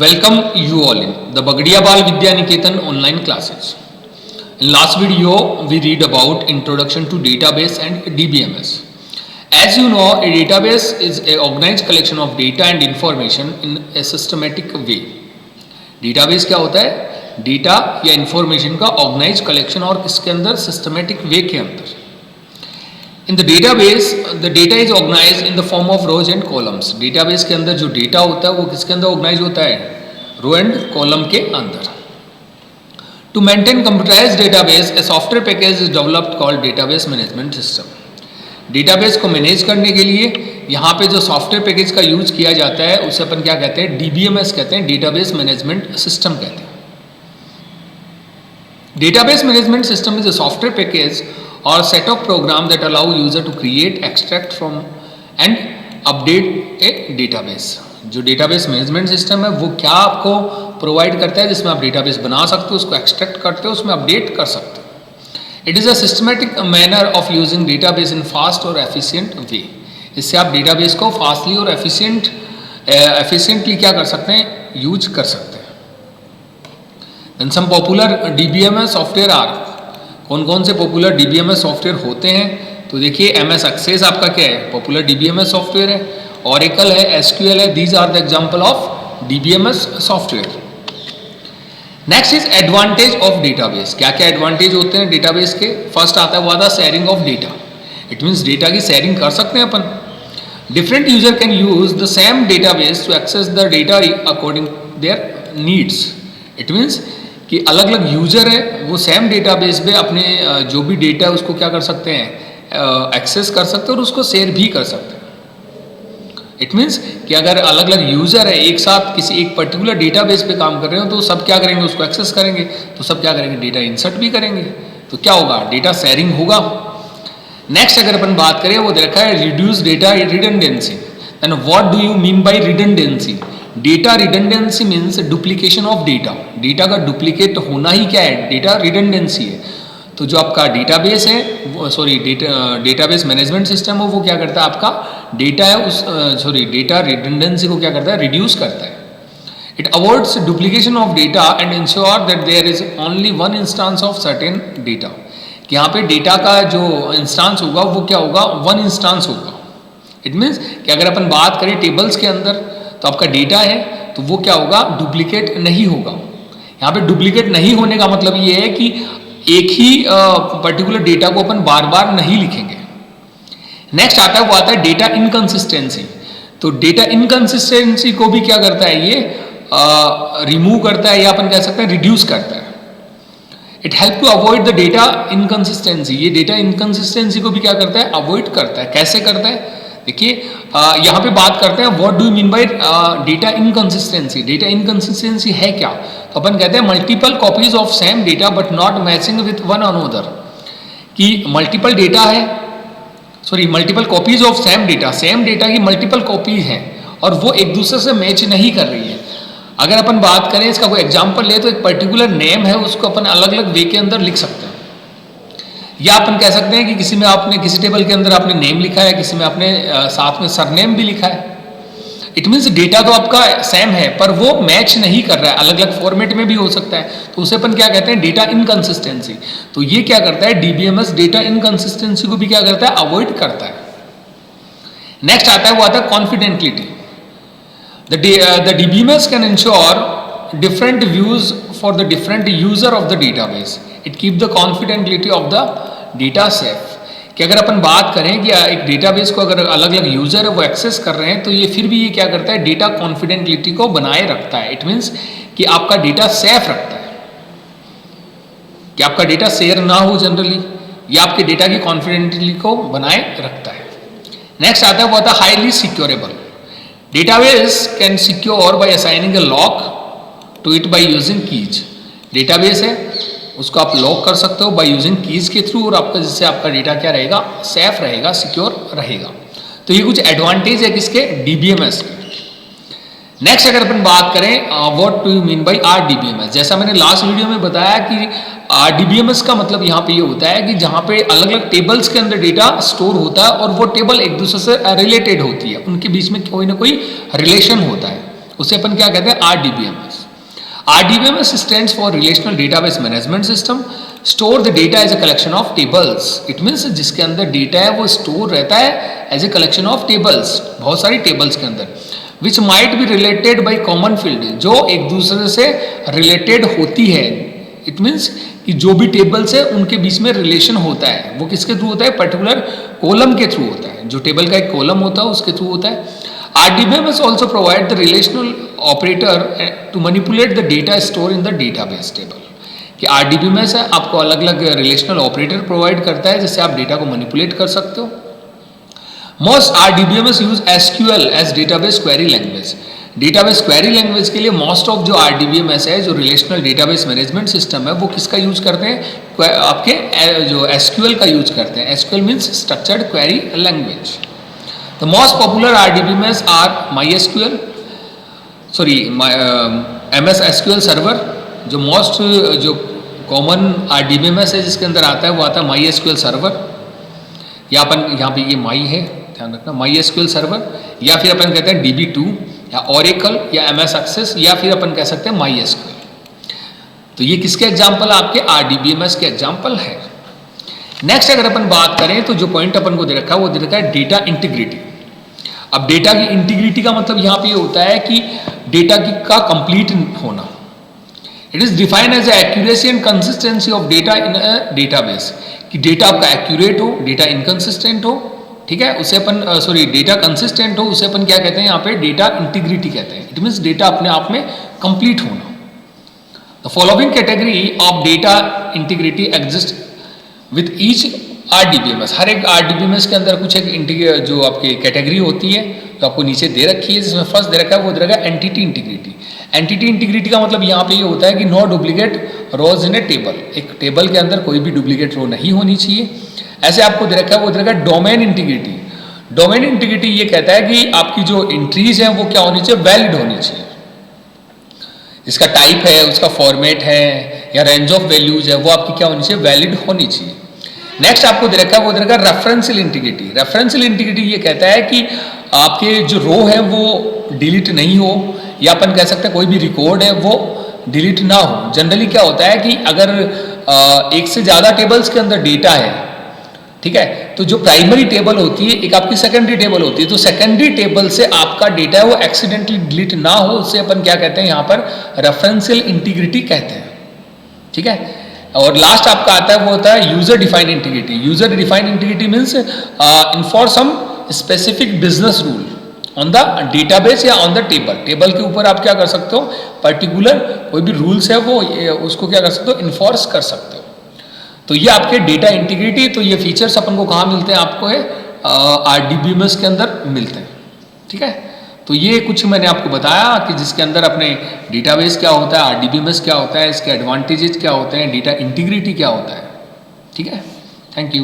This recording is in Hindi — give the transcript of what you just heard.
Welcome you all in the Bagadiya Bal Vidya Niketan online classes. In last video, we read about introduction to database and DBMS. As you know, a database is an organized collection of data and information in a systematic way. Database क्या होता है? Data या information का organized collection और किसके अंदर systematic way के अंदर. In the database, the data is organized in the form of rows and columns. Database के अंदर जो data होता है वो किसके अंदर organize होता है? Row and column के अंदर. To maintain computerized database, a software package is developed called database management system. Database को manage करने के लिए यहाँ पे जो software package का use किया जाता है उसे अपन क्या कहते हैं? DBMS कहते हैं, database management system कहते हैं. Database management system is a software package or set of program that allow user to create, extract from and update a database. जो database management system है वो क्या आपको provide करता है जिसमें आप database बना सकते हो, उसको extract करते हो, उसमें update कर सकते हो. It is a systematic manner of using database in fast और efficient way. इससे आप database को fastly और efficiently क्या कर सकते हैं? use कर सकते हैं. Then some popular DBMS software are, कौन कौन से पॉपुलर DBMS सॉफ्टवेयर होते हैं? तो देखिए MS Access आपका क्या है? पॉपुलर DBMS सॉफ्टवेयर है. Oracle है, SQL है. These are the example of DBMS software. Next is advantage of database. क्या क्या एडवांटेज होते हैं डेटाबेस के? फर्स्ट आता है वो आता sharing of data. It means data की शेयरिंग कर सकते हैं अपन. Different user can use the same database to access the data according their needs. It means कि अलग अलग यूजर है वो सेम डेटाबेस पे अपने जो भी डेटा है उसको क्या कर सकते हैं? एक्सेस कर सकते हैं और उसको शेयर भी कर सकते हैं. इट मीन्स कि अगर अलग अलग यूजर है एक साथ किसी एक पर्टिकुलर डेटाबेस पे काम कर रहे हो तो सब क्या करेंगे? उसको एक्सेस करेंगे. तो सब क्या करेंगे? डेटा इंसर्ट भी करेंगे. तो क्या होगा? डेटा शेयरिंग होगा. नेक्स्ट अगर अपन बात करें वो दे रखा है reduce data redundancy. Then what do you mean by redundancy? Data redundancy means duplication of data. Data का डुप्लीकेट होना ही क्या है? डेटा रिडंडेंसी है. तो जो आपका डेटाबेस है डेटाबेस मैनेजमेंट सिस्टम है वो क्या करता है? आपका डेटा है उस डेटा रिडंडेंसी को क्या करता है? रिड्यूस करता है. It avoids duplication of data and ensure that there is only one instance of certain data. कि यहाँ पे डेटा का जो इंस्टांस होगा वो क्या होगा? वन इंस्टांस होगा. इट मीन्स कि अगर अपन बात करें टेबल्स के अंदर तो आपका डेटा है तो वो क्या होगा? डुप्लीकेट नहीं होगा. यहाँ पे डुप्लीकेट नहीं होने का मतलब ये है कि एक ही पर्टिकुलर डेटा को अपन बार बार नहीं लिखेंगे. नेक्स्ट आता है वो आता है डेटा इनकंसिस्टेंसी. तो डेटा इनकंसिस्टेंसी को भी क्या करता है? ये रिमूव करता है या अपन कह सकते हैं रिड्यूस करता है. It help to avoid the data inconsistency. ये डेटा इनकंसिस्टेंसी को भी क्या करता है? अवॉइड करता है. कैसे करता है? देखिए यहाँ पे बात करते हैं what do you mean bye data inconsistency. Data inconsistency है क्या? तो अपन कहते हैं multiple copies of same data but not matching with one another. कि मल्टीपल डेटा है multiple copies of same data की मल्टीपल कॉपीज हैं और वो एक दूसरे से मैच नहीं कर रही है. अगर अपन बात करें इसका कोई एग्जाम्पल ले तो एक पर्टिकुलर नेम है उसको अपन अलग अलग वे के अंदर लिख सकते हैं. या अपन कह सकते हैं कि किसी में आपने किसी टेबल के अंदर आपने नेम लिखा है, किसी में आपने साथ में सरनेम भी लिखा है. इट मीन्स डेटा तो आपका सेम है पर वो मैच नहीं कर रहा है, अलग अलग फॉर्मेट में भी हो सकता है. तो उसे अपन क्या कहते हैं? Data inconsistency. तो ये क्या करता है? डीबीएमएस डेटा इनकंसिस्टेंसी को भी क्या करता है? अवॉइड करता है. नेक्स्ट आता है वो आता है confidentiality. The DBMS can ensure different views for the different user of the database. It keep the confidentiality of the data safe. कि अगर अपन बात करें कि एक डेटाबेस को अगर अलग अलग यूजर है वो एक्सेस कर रहे हैं तो ये फिर भी ये क्या करता है? डेटा कॉन्फिडेंटलिटी को बनाए रखता है. इट मीन्स कि आपका डेटा सेफ रखता है कि आपका डेटा शेयर ना हो जनरली. या आपके डेटा की कॉन्फिडेंटलिटी को बनाए रखता है. नेक्स्ट आता है वो आता है highly securable. Database can secure by assigning a lock to it by using keys. Database है उसको आप लॉक कर सकते हो बाय यूजिंग कीज के थ्रू और आपका जिससे आपका डेटा क्या रहेगा? सेफ रहेगा, सिक्योर रहेगा. तो ये कुछ एडवांटेज है किसके? डीबीएमएस के. नेक्स्ट अगर अपन बात करें what do you mean bye RDBMS. जैसा मैंने लास्ट वीडियो में बताया कि आरडीबीएमएस का मतलब यहाँ पे ये होता है कि जहाँ पे अलग अलग टेबल्स के अंदर डेटा स्टोर होता है और वो टेबल एक दूसरे से रिलेटेड होती है, उनके बीच में कोई ना कोई रिलेशन होता है. उसे अपन क्या कहते हैं, RDBMS. RDBMS stands for Relational Database Management System. Store the data as a collection of tables. It means जिसके अंदर डेटा है वो स्टोर रहता है as a collection of tables, बहुत सारी टेबल्स के अंदर, which might be related by common field, जो एक दूसरे से रिलेटेड होती है. इट मीन्स कि जो भी टेबल्स है उनके बीच में रिलेशन होता है, वो किसके थ्रू होता है, पर्टिकुलर कॉलम के थ्रू होता है. जो टेबल का एक कॉलम होता है उसके थ्रू होता है. RDBMS also provide the relational operator to manipulate the data stored in the database table. कि RDBMS है आपको अलग अलग रिलेशनल ऑपरेटर प्रोवाइड करता है जिससे आप डेटा को मैनिपुलेट कर सकते हो. Most RDBMS use SQL as database query language. Database query language के लिए मोस्ट ऑफ जो RDBMS है, जो रिलेशनल डेटाबेस मैनेजमेंट सिस्टम है, वो किसका यूज करते हैं, आपके जो SQL का यूज करते हैं. SQL means structured query language. The most popular RDBMS are MySQL, MS SQL Server. जो मोस्ट जो कॉमन RDBMS है जिसके अंदर आता है वो आता है MySQL Server, या अपन यहाँ पे ये माई है, ध्यान रखना, MySQL Server, या फिर अपन कहते हैं DB2 या Oracle या MS Access, या फिर अपन कह सकते हैं MySQL. तो ये किसके एग्जाम्पल, आपके RDBMS के एग्जाम्पल है. नेक्स्ट अगर अपन बात करें तो जो पॉइंट अपन को दे रखा है वो दे रखा है डेटा इंटीग्रिटी. अब डेटा की इंटीग्रिटी का मतलब यहाँ पे होता है कि डेटा की का कंप्लीट होना. It is defined as accuracy and consistency of data in a database, कि डेटा आपका एक्यूरेट हो, डेटा इनकंसिस्टेंट हो, ठीक है, उसे अपन डेटा कंसिस्टेंट हो, उसे अपन क्या कहते हैं यहाँ पे, डेटा इंटीग्रिटी कहते हैं. इट मीन्स डेटा अपने आप में कंप्लीट होना. The following category of data integrity exist with each RDBMS. हर एक RDBMS के अंदर कुछ एक जो आपकी कैटेगरी होती है तो आपको नीचे दे रखी है, जिसमें फर्स्ट दे रखा है वो दे रखा है एंटिटी इंटीग्रिटी. एंटिटी इंटीग्रिटी का मतलब यहाँ पे ये होता है कि नो डुप्लीकेट रोज इन ए टेबल. एक टेबल के अंदर कोई भी डुप्लीकेट रो नहीं होनी चाहिए. ऐसे आपको दे रखा है वो दे रखा है डोमेन इंटीग्रिटी. डोमेन इंटीग्रिटी ये कहता है कि आपकी जो एंट्रीज है वो क्या होनी चाहिए, वैलिड होनी चाहिए. इसका टाइप है, उसका फॉर्मेट है या रेंज ऑफ वैल्यूज है, वो आपकी क्या होनी चाहिए, वैलिड होनी चाहिए. नेक्स्ट आपको दे रखा है वो दे रखा है रेफरेंशियल इंटीग्रिटी. रेफरेंशियल इंटीग्रिटी ये कहता है कि आपके जो रो है वो डिलीट नहीं हो, या अपन कह सकते हैं कोई भी रिकॉर्ड है वो डिलीट ना हो. जनरली क्या होता है कि अगर एक से ज़्यादा टेबल्स के अंदर डेटा है, ठीक है, तो जो प्राइमरी टेबल होती है एक आपकी सेकेंडरी टेबल होती है, तो सेकेंडरी टेबल से आपका डेटा है वो एक्सीडेंटली डिलीट ना हो, उससे अपन क्या कहते हैं यहाँ पर रेफरेंशियल इंटीग्रिटी कहते हैं. ठीक है. और लास्ट आपका आता है वो होता है user defined integrity. User defined integrity means enforce some specific business rule on the database या ऑन द टेबल. टेबल के ऊपर आप क्या कर सकते हो, पर्टिकुलर कोई भी रूल्स है वो उसको क्या कर सकते हो, इन्फोर्स कर सकते हो. तो ये आपके डेटा इंटीग्रिटी. तो ये फीचर्स अपन को कहाँ मिलते हैं, आपको है RDBMS के अंदर मिलते हैं. ठीक है. तो ये कुछ मैंने आपको बताया कि जिसके अंदर अपने डेटाबेस क्या होता है, RDBMS क्या होता है, इसके एडवांटेजेस क्या होते हैं, डेटा इंटीग्रिटी क्या होता है. ठीक है. Thank you.